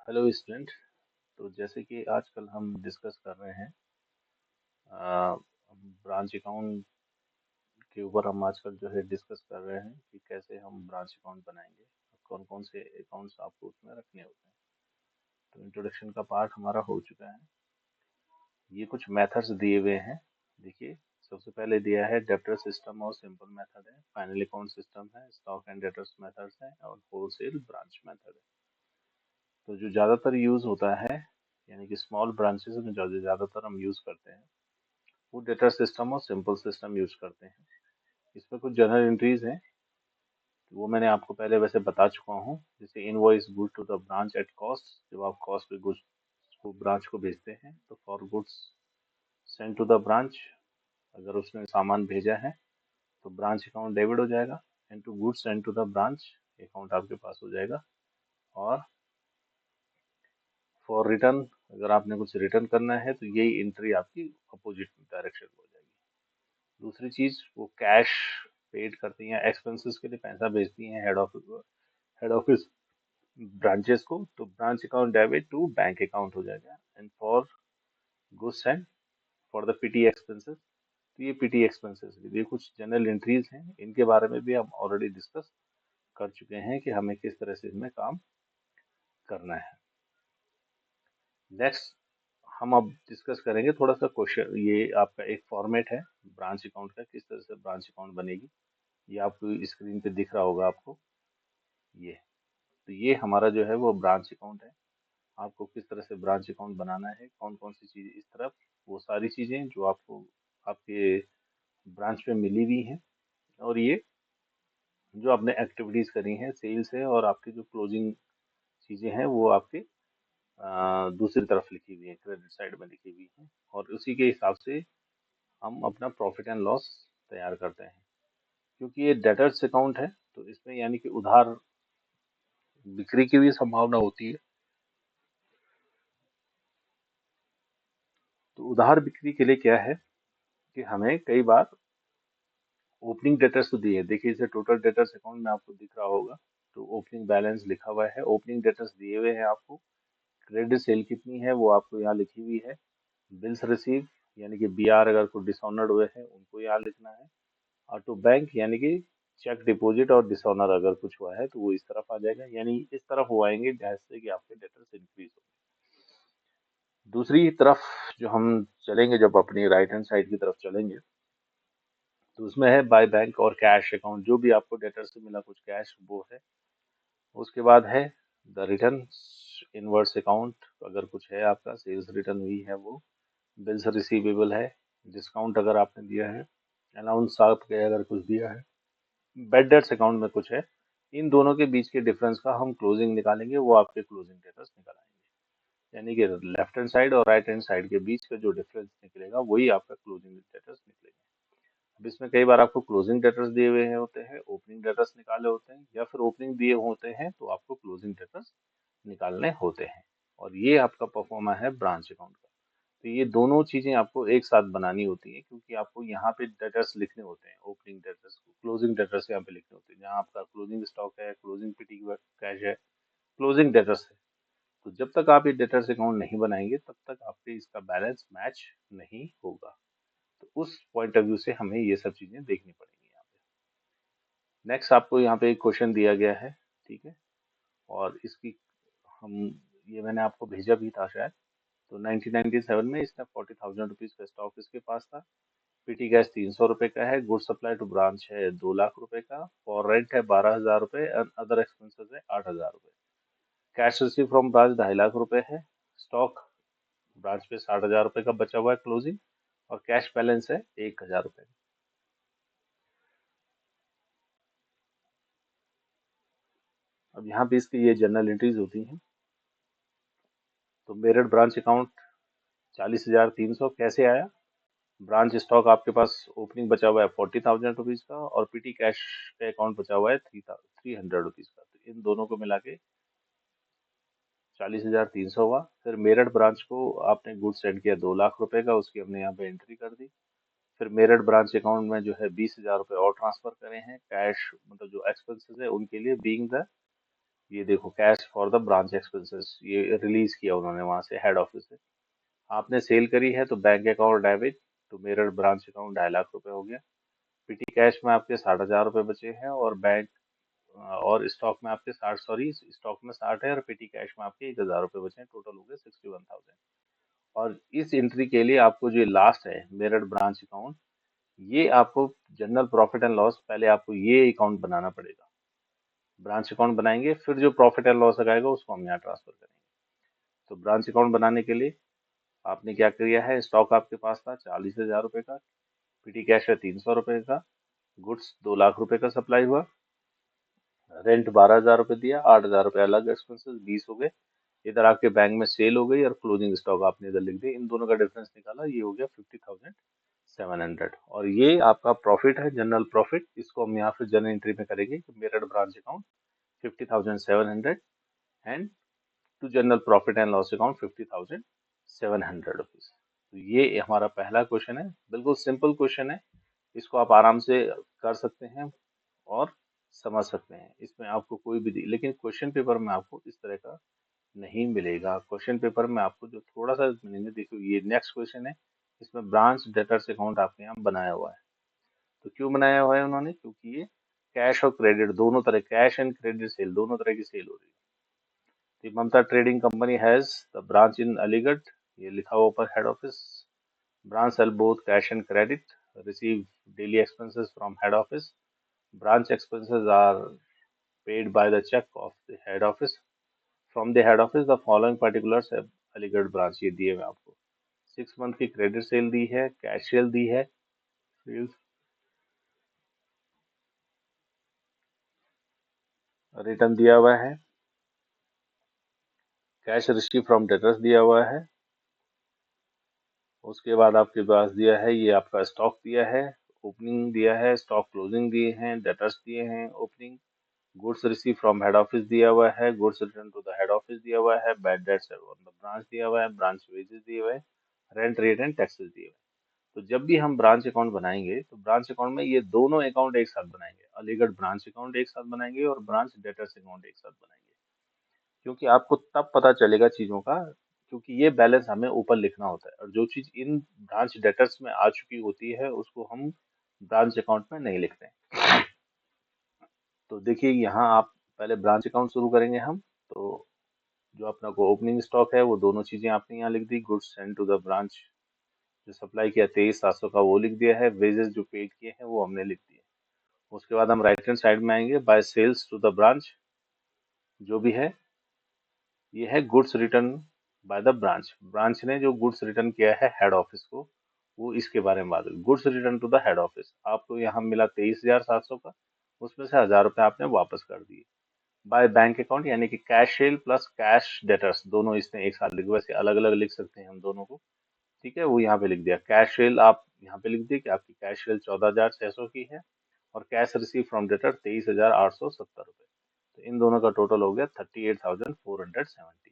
Hello student. तो जैसे कि आजकल हम डिस्कस कर रहे हैं ब्रांच अकाउंट के ऊपर। हम आजकल जो है डिस्कस कर रहे हैं कि कैसे हम ब्रांच अकाउंट बनाएंगे, कौन कौन से अकाउंट्स आपको उसमें रखने होते हैं। तो इंट्रोडक्शन का पार्ट हमारा हो चुका है। ये कुछ मेथड्स दिए हुए हैं। देखिए, सबसे पहले दिया है डेप्टर सिस्टम और सिंपल मेथड है, फाइनल अकाउंट सिस्टम है, स्टॉक एंड डेटर्स मेथड्स है और होलसेल ब्रांच मेथड है। तो जो ज़्यादातर यूज़ होता है, यानी कि स्मॉल ब्रांचेस में जो ज़्यादातर हम यूज़ करते हैं, वो डेटा सिस्टम और सिंपल सिस्टम यूज करते हैं। इसमें कुछ जनरल एंट्रीज हैं, वो मैंने आपको पहले वैसे बता चुका हूँ। जैसे invoice good to the branch at cost, जब आप कॉस्ट पे गुड्स को ब्रांच को भेजते हैं, तो for goods send to the branch, अगर उसने सामान भेजा है तो ब्रांच अकाउंट डेबिट हो जाएगा। And to goods send to the branch account आपके पास हो जाएगा। और फॉर रिटर्न, अगर आपने कुछ रिटर्न करना है तो यही एंट्री आपकी अपोजिट डायरेक्शन में हो जाएगी। दूसरी चीज, वो कैश पेड करती हैं, एक्सपेंसेस के लिए पैसा भेजती हैं हेड ऑफिस ब्रांचेस को, तो branch account debit to bank account हो जाएगा। And for goods and for the petty expenses, तो ये पीटी एक्सपेंसेस के लिए कुछ जनरल एंट्रीज हैं। इनके बारे में भी हम ऑलरेडी डिस्कस कर चुके हैं कि हमें किस तरह से इसमें काम करना है। नेक्स्ट हम अब डिस्कस करेंगे थोड़ा सा क्वेश्चन। ये आपका एक फॉर्मेट है ब्रांच अकाउंट का, किस तरह से ब्रांच अकाउंट बनेगी। ये आपको स्क्रीन पे दिख रहा होगा आपको। ये तो ये हमारा जो है वो ब्रांच अकाउंट है। आपको किस तरह से ब्रांच अकाउंट बनाना है, कौन कौन सी चीज़ इस तरफ, वो सारी चीज़ें जो आपको आपके ब्रांच में मिली हुई हैं। और ये जो आपने एक्टिविटीज़ करी हैं सेल्स है, और आपकी जो क्लोजिंग चीज़ें हैं वो आपके दूसरी तरफ लिखी हुई है, क्रेडिट साइड में लिखी हुई है। और उसी के हिसाब से हम अपना प्रॉफिट एंड लॉस तैयार करते हैं। क्योंकि ये डेटर्स अकाउंट है, तो इसमें यानी कि उधार बिक्री की भी संभावना होती है। तो उधार बिक्री के लिए क्या है कि हमें कई बार ओपनिंग डेटर्स तो दिए, देखिए इसे टोटल डेटर्स अकाउंट में आपको दिख रहा होगा। तो ओपनिंग बैलेंस लिखा हुआ है, ओपनिंग डेटर्स दिए हुए हैं आपको। क्रेडिट सेल कितनी है वो आपको यहाँ लिखी हुई है। बिल्स रिसीव यानी कि बीआर अगर कोई डिसऑनर्ड हुए हैं उनको यहाँ लिखना है। और टू बैंक यानी कि चेक डिपॉजिट और डिसऑनर अगर कुछ हुआ है तो वो इस तरफ आ जाएगा, यानी इस तरफ वो आएंगे जैसे कि आपके डेटर्स इंक्रीज हो। दूसरी तरफ जो हम चलेंगे, जब अपनी राइट हैंड साइड की तरफ चलेंगे, तो उसमें है बाय बैंक और कैश अकाउंट। जो भी आपको डेटर से मिला कुछ कैश वो है। उसके बाद है द रिटर्न इनवर्स अकाउंट, अगर कुछ है आपका सेल्स रिटर्न हुई है वो। बिल्स रिसीवेबल है, डिस्काउंट अगर आपने दिया है, अलाउंस आपके अगर कुछ दिया है, बैड डेट्स अकाउंट में कुछ है। इन दोनों के बीच के डिफरेंस का हम क्लोजिंग निकालेंगे, वो आपके क्लोजिंग डेटर्स निकल आएंगे। यानी कि लेफ्ट हैंड साइड और राइट हैंड साइड के बीच का जो डिफरेंस निकलेगा वही आपका क्लोजिंग डेटर्स निकलेगा। अब इसमें कई बार आपको क्लोजिंग डेटर्स दिए हुए होते हैं, ओपनिंग डेटर्स निकाले होते हैं, या फिर ओपनिंग दिए होते हैं तो आपको क्लोजिंग डेटर्स निकालने होते हैं। और ये आपका परफॉर्मा है ब्रांच अकाउंट का। तो ये दोनों चीजें आपको एक साथ बनानी होती है, क्योंकि आपको यहाँ पे डेटर्स लिखने होते हैं, ओपनिंग डेटर्स क्लोजिंग डेटर्स यहाँ पे लिखने होते हैं। जहाँ आपका क्लोजिंग स्टॉक है, क्लोजिंग पीटी कैश है, क्लोजिंग डेटर्स है। तो जब तक आप ये डेटर्स अकाउंट नहीं बनाएंगे तब तक आपके इसका बैलेंस मैच नहीं होगा। तो उस पॉइंट ऑफ व्यू से हमें ये सब चीजें देखनी पड़ेंगी यहाँ पे। नेक्स्ट आपको यहाँ पे एक क्वेश्चन दिया गया है, ठीक है। और इसकी हम ये मैंने आपको भेजा भी था शायद। तो 1997 में इसने 40,000 रुपीज का स्टॉक इसके पास था। पीटी गैस 300 रुपए का है, गुड सप्लाई टू ब्रांच है 2 लाख रुपए का, फॉर रेंट है 12,000 रुपए, अदर एक्सपेंसेस है 8,000 रुपए। Cash receive from branch 2.5 lakh रुपए है। स्टॉक ब्रांच पे 60,000 रुपए का बचा हुआ है क्लोजिंग, और कैश बैलेंस है 1,000 रुपए। अब यहाँ पे इसकी ये जनरल एंट्रीज होती हैं। तो मेरठ ब्रांच अकाउंट 40,300 कैसे आया। ब्रांच स्टॉक आपके पास ओपनिंग बचा हुआ है 40,000 रुपीज का, और पीटी कैश का अकाउंट बचा हुआ है 300 रुपीज का। तो इन दोनों को मिला के 40,300 हुआ। फिर मेरठ ब्रांच को आपने गुड्स सेंड किया 2 लाख रुपए का, उसकी हमने यहाँ पे एंट्री कर दी। फिर मेरठ ब्रांच अकाउंट में जो है 20,000 रुपए और ट्रांसफर करे हैं कैश, मतलब जो एक्सपेंसेस है उनके लिए, बीइंग द ये देखो cash for the branch expenses, ये रिलीज किया उन्होंने वहां से हेड ऑफिस से। आपने सेल करी है तो bank account debit to Meerut branch account 2.5 lakh रुपए हो गया। पीटी कैश में आपके 60,000 रुपए बचे हैं, और बैंक और स्टॉक में आपके 60, सॉरी स्टॉक में 60 है और पीटी कैश में आपके 1,000 रुपए बचे हैं, टोटल हो गए 61,000। और इस एंट्री के लिए आपको जो लास्ट है मेरठ ब्रांच अकाउंट, ये आपको जनरल प्रॉफिट एंड लॉस, पहले आपको ये अकाउंट बनाना पड़ेगा। ब्रांच अकाउंट बनाएंगे, फिर जो प्रॉफिट एंड लॉस आएगा उसको हम यहाँ ट्रांसफर करेंगे। तो ब्रांच अकाउंट बनाने के लिए आपने क्या किया है, स्टॉक आपके पास था 40,000 रुपए का, पीटी कैश है 300 रुपए का, गुड्स 2 लाख रुपए का सप्लाई हुआ, रेंट 12,000 रुपए दिया, 8,000 रुपए अलग एक्सपेंसेस 20 हो गए। इधर आपके बैंक में सेल हो गई और क्लोजिंग स्टॉक आपने इधर लिख दिया, इन दोनों का डिफरेंस निकाला, ये हो गया 50,700। और ये आपका प्रॉफिट है, जनरल प्रॉफिट। इसको हम यहाँ पे जनरल एंट्री में करेंगे कि Meerut branch account 50,700 and to general profit and loss account 50,700 rupees. तो ये हमारा पहला क्वेश्चन है, बिल्कुल सिंपल क्वेश्चन है, इसको आप आराम से कर सकते हैं और समझ सकते हैं। इसमें आपको कोई भी, लेकिन क्वेश्चन पेपर में आपको इस तरह का नहीं मिलेगा। क्वेश्चन पेपर में आपको जो थोड़ा सा मिलेंगे, देखो ये नेक्स्ट क्वेश्चन है, इसमें ब्रांच डेटर्स अकाउंट आपके यहाँ बनाया हुआ है। तो क्यों बनाया हुआ है उन्होंने, क्योंकि ये कैश और क्रेडिट दोनों तरह, कैश एंड क्रेडिट सेल दोनों तरह की सेल हो रही है। तो Mamta trading company has the branch in Aligarh, ये लिखा हुआ ऊपर head office. Branch sell both cash and credit, receive daily expenses from head office. Branch expenses are paid by the check of the head office. From the head office, the following particulars है Aligarh branch ये दिए हुए आपको। 6 month की credit sale दी है, cash cell दी है, return दिया हुआ है, कैश रिसीव फ्रॉम डेटर्स दिया हुआ है। उसके बाद आपके पास दिया है, ये आपका स्टॉक दिया है, ओपनिंग दिया है, स्टॉक क्लोजिंग दिए हैं, डेटर्स दिए हैं, opening, goods receive from head office दिया हुआ है, goods return to the head office दिया हुआ है, bad debts on the branch दिया हुआ है, ब्रांच वेजेस दिए हुए हैं, रेंट रेट एंड टैक्सेस दिए हुए हैं। तो जब भी हम ब्रांच अकाउंट बनाएंगे तो ब्रांच अकाउंट में ये दोनों अकाउंट एक साथ बनाएंगे, अलीगढ़ ब्रांच अकाउंट एक साथ बनाएंगे और ब्रांच डेटर्स अकाउंट एक साथ बनाएंगे। क्योंकि आपको तब पता चलेगा चीजों का, क्योंकि ये बैलेंस हमें ऊपर लिखना होता है, और जो चीज इन ब्रांच डेटर्स में आ चुकी होती है उसको हम ब्रांच अकाउंट में नहीं लिखते हैं। तो देखिए यहाँ आप पहले ब्रांच अकाउंट शुरू करेंगे हम। तो जो अपना को ओपनिंग स्टॉक है वो दोनों चीजें आपने यहाँ लिख दी, goods send to the branch जो सप्लाई किया 23,700 का वो लिख दिया है, वेजेस जो पेड किए हैं वो हमने लिख दिए। उसके बाद हम राइट हैंड साइड में आएंगे, by sales to the branch जो भी है, ये है goods return by the branch, branch ने जो गुड्स रिटर्न किया है हेड ऑफिस को, वो इसके बारे में बात हुई। Goods return to the head office आपको यहाँ मिला 23,700 का, उसमें से 1,000 रुपये आपने वापस कर दिए। बाय बैंक अकाउंट यानी कि cash cell plus cash debtors दोनों इसने एक साथ लिखे, वैसे अलग अलग लिख सकते हैं हम दोनों को, ठीक है, वो यहाँ पे लिख दिया। कैश सेल आप यहाँ पे लिख दिए कि आपकी कैश सेल 14,600 की है, और कैश रिसीव फ्रॉम डेटर 23,870 रुपये। तो इन दोनों का टोटल हो गया 38,470।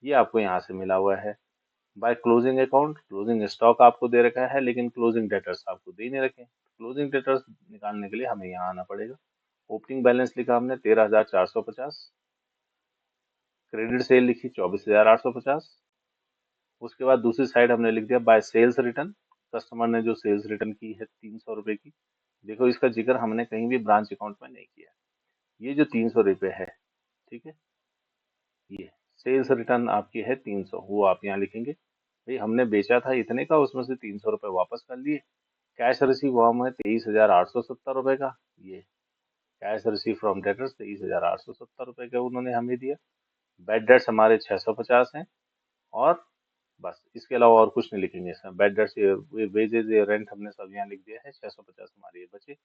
ये आपको यहाँ से मिला हुआ है। By closing account, closing stock आपको दे रखा है लेकिन क्लोजिंग डेटर्स आपको दे नहीं रखे। क्लोजिंग डेटर्स निकालने के लिए हमें यहाँ आना पड़ेगा। ओपनिंग बैलेंस लिखा हमने 13,450, क्रेडिट सेल लिखी 24,850। उसके बाद दूसरी साइड हमने लिख दिया बाय सेल्स रिटर्न, कस्टमर ने जो सेल्स रिटर्न की है 300 रुपए की। देखो इसका जिक्र हमने कहीं भी ब्रांच अकाउंट में नहीं किया। ये जो 300 रुपए है, ठीक है, ये सेल्स रिटर्न आपकी है 300, वो आप यहाँ लिखेंगे। भाई हमने बेचा था इतने का, उसमें से 300 रुपए वापस कर लिए। कैश रिसीव हुआ हमें 23,870 रुपए का, ये कैश रिसीव फ्रॉम डेटर्स 23,870 रुपए का उन्होंने हमें दिया। बैड डेट्स हमारे 650 हैं, और बस इसके अलावा और कुछ नहीं लिखेंगे इसमें। बेड डेट्स, ये वेजेस, ये रेंट हमने सब यहाँ लिख दिया है। 650 हमारे ये बचे,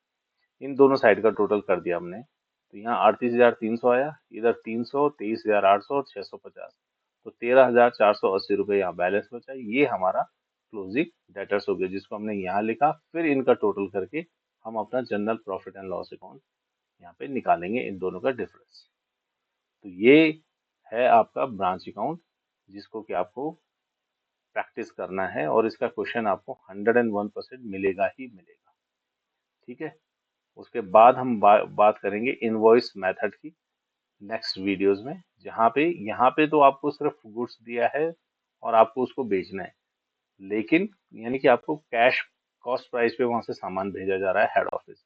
इन दोनों साइड का टोटल कर दिया हमने। तो यहाँ 38,300 आया, इधर 300, 23,800 और 650, तो 13,480 रुपये यहाँ बैलेंस बचा। ये हमारा क्लोजिंग डेटर्स हो गया, जिसको हमने यहाँ लिखा। फिर इनका टोटल करके हम अपना general profit and loss account यहाँ पे निकालेंगे, इन दोनों का डिफरेंस। तो ये है आपका ब्रांच अकाउंट, जिसको कि आपको प्रैक्टिस करना है, और इसका क्वेश्चन आपको 101% मिलेगा ही मिलेगा, ठीक है। उसके बाद हम बात करेंगे इनवॉइस मेथड की। नेक्स्ट वीडियोस में, जहाँ पे यहाँ पे तो आपको सिर्फ गुड्स दिया है और आपको उसको बेचना है, लेकिन यानी कि आपको कैश कॉस्ट प्राइस पे वहां से सामान भेजा जा रहा है हेड ऑफिस।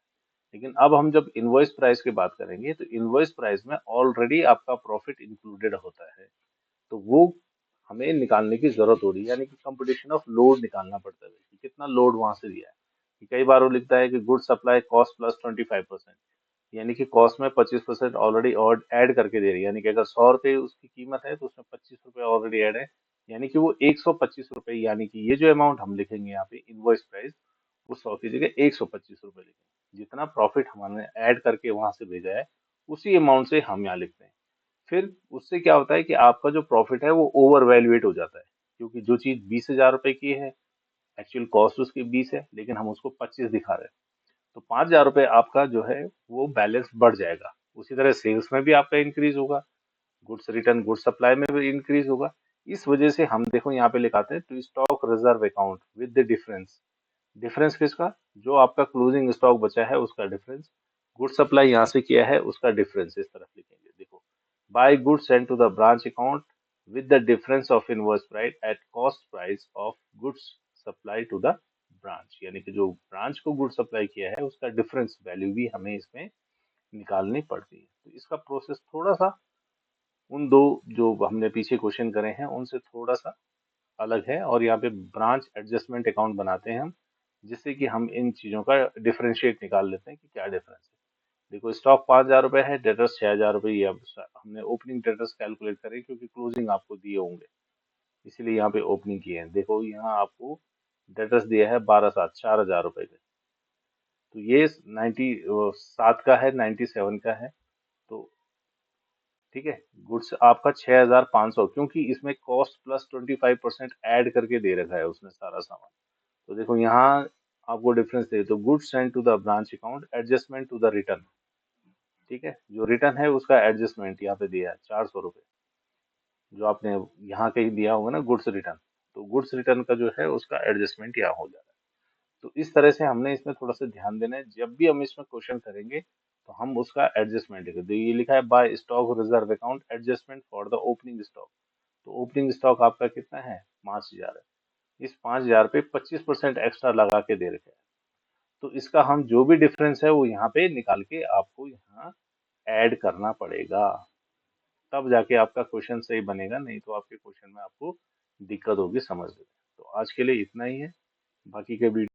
लेकिन अब हम जब इनवॉइस प्राइस की बात करेंगे तो इनवॉइस प्राइस में ऑलरेडी आपका प्रॉफिट इंक्लूडेड होता है, तो वो हमें निकालने की जरूरत हो रही है, यानी कि कंपटीशन ऑफ लोड निकालना पड़ता है कि कितना लोड वहां से दिया है। कि कई बार वो लिखता है कि गुड सप्लाई कॉस्ट प्लस 25%, यानी कि कॉस्ट में 25% ऑलरेडी और ऐड करके दे रही है, यानी कि अगर 100 रुपये उसकी कीमत है तो उसमें 25 रुपये ऑलरेडी ऐड है, यानी कि वो 125 रुपये, यानी कि ये जो अमाउंट हम लिखेंगे यहाँ पे इनवॉइस प्राइस, वो 100 की जगह 125 रुपये लिखेंगे। जितना प्रॉफिट हमने ऐड करके वहां से भेजा है उसी अमाउंट से हम यहाँ लिखते हैं। फिर उससे क्या होता है कि आपका जो प्रॉफिट है वो ओवर वैल्यूएट हो जाता है, क्योंकि जो चीज 20,000 रुपए की है, एक्चुअल कॉस्ट उसकी 20 है, लेकिन हम उसको 25 दिखा रहे हैं, तो 5,000 रुपये आपका जो है वो बैलेंस बढ़ जाएगा। उसी तरह सेल्स में भी आपका इंक्रीज होगा, गुड्स रिटर्न गुड्स सप्लाई में भी इंक्रीज होगा। इस वजह से हम देखो यहाँ पे लिखाते हैं to stock reserve account with the difference. Difference किसका? जो आपका क्लोजिंग स्टॉक बचा है उसका डिफरेंस, गुड सप्लाई यहाँ से किया है उसका डिफरेंस, इस तरफ लिखेंगे। देखो, by goods send to the branch account with the difference of invoice price at cost price of goods supply to the branch, यानी कि जो ब्रांच को गुड सप्लाई किया है उसका डिफरेंस वैल्यू भी हमें इसमें निकालनी पड़ती है। तो इसका प्रोसेस थोड़ा सा उन दो जो हमने पीछे क्वेश्चन करे हैं उनसे थोड़ा सा अलग है, और यहाँ पे ब्रांच एडजस्टमेंट अकाउंट बनाते हैं हम, जिससे कि हम इन चीजों का डिफरेंशिएट निकाल लेते हैं कि क्या डिफरेंस है। देखो, स्टॉक 5,000 रुपए है, डेटर्स 6,000 रुपए, ये अब हमने ओपनिंग डेटर्स कैलकुलेट करे क्योंकि क्लोजिंग आपको दिए होंगे, इसीलिए यहाँ पे ओपनिंग किए हैं। देखो यहाँ आपको डेटर्स दिया है 12/7 4,000 रुपए के, तो ये 97 का है, 97 का है, तो ठीक है। गुड्स आपका 6,500, क्योंकि इसमें कॉस्ट प्लस 25% ऐड करके दे रखा है उसने सारा सामान। तो देखो यहाँ आपको डिफरेंस दे, तो goods send to the branch account adjustment to the return, ठीक है, जो रिटर्न है उसका एडजस्टमेंट यहाँ पे दिया है 400 रुपये, जो आपने यहाँ कहीं दिया होगा ना गुड्स रिटर्न, तो गुड्स रिटर्न का जो है उसका एडजस्टमेंट यहाँ हो जाता है। तो इस तरह से हमने इसमें थोड़ा सा ध्यान देना है, जब भी हम इसमें क्वेश्चन करेंगे तो हम उसका एडजस्टमेंट लिखें। तो ये लिखा है by stock reserve account adjustment for the opening stock, तो ओपनिंग स्टॉक आपका कितना है? 5,000 है। इस 5,000 पे 25% एक्स्ट्रा लगा के दे रखे हैं, तो इसका हम जो भी डिफरेंस है वो यहाँ पे निकाल के आपको यहाँ ऐड करना पड़ेगा, तब जाके आपका क्वेश्चन सही बनेगा, नहीं तो आपके क्वेश्चन में आपको दिक्कत होगी समझने में। तो आज के लिए इतना ही है, बाकी के वीडियो